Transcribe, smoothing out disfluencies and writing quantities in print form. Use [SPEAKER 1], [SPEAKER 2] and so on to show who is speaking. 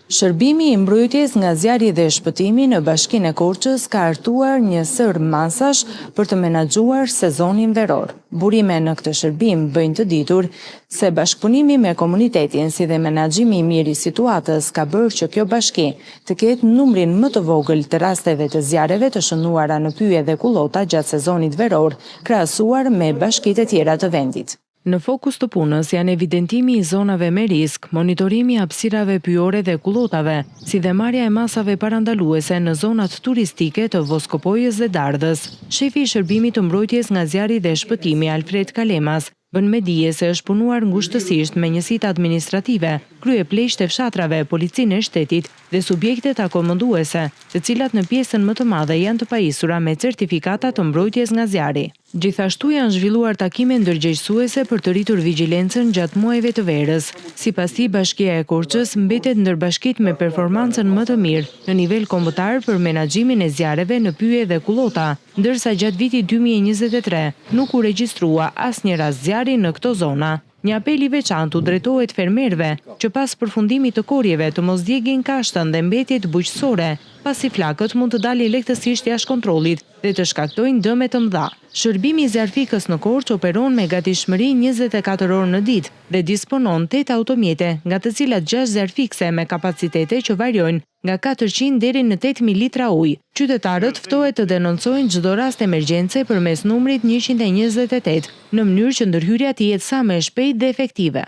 [SPEAKER 1] Shërbimi i mbrojtjes nga zjarri dhe shpëtimi në Bashkinë e Korçës ka artuar një sër masash për të menaxhuar sezonin veror. Burime në këtë shërbim bëjnë të ditur se bashkëpunimi me komunitetin si dhe menaxhimi i mirë i situatës ka bërë që kjo bashki të ketë numrin më të vogël të rasteve të zjarreve të shënuara në pyje dhe kullota gjatë sezonit veror, krahasuar me bashkitë e tjera të vendit. Në fokus të punës janë evidentimi i zonave me risk, monitorimi i hapësirave pyjore dhe kullotave, si dhe marrja e masave parandaluese në zonat turistike të Voskopojës dhe Dardhës. Shefi i shërbimit të mbrojtjes nga zjarri dhe shpëtimi Alfred Kalemas bën me dije se është punuar ngushtësisht me njësitë administrative, krye pleqtë e fshatrave, policinë e shtetit dhe subjektet akomoduese, të cilat në pjesën më të madhe janë të pajisura me certifikata të mbrojtjes nga zjarri. Gjithashtu janë zhvilluar takime ndërgjegjësuese për të rritur vigjilencën gjatë muajve të verës. Sipas tij, Bashkia e Korçës mbetet ndër bashkitë me performancën më të mirë në nivel kombëtar për menaxhimin e zjarreve në pyje dhe kullota, ndërsa gjatë vitit 2023 nuk u regjistrua asnjë rast zjarri në këto zona. Një apel i veçantë u drejtohet fermerëve që pas përfundimit të korjeve të mos djegin kashtën dhe mbetjet bujqësore, pasi flakët mund të dalin lehtësisht jashtë kontrollit dhe të shkaktojnë dëme të mëdha. Shërbimi i zjarfikës në Korçë operon me gatishmëri 24 orë në ditë dhe disponon 8 automjete, nga të cilat 6 zjarfikse me kapacitete që variojnë nga 400 deri në 8.000 litra ujë. Qytetarët ftohet të denoncojnë çdo rast emergjence përmes numrit 128, në mënyrë që ndërhyrja të jetë sa më e shpejtë dhe efektive.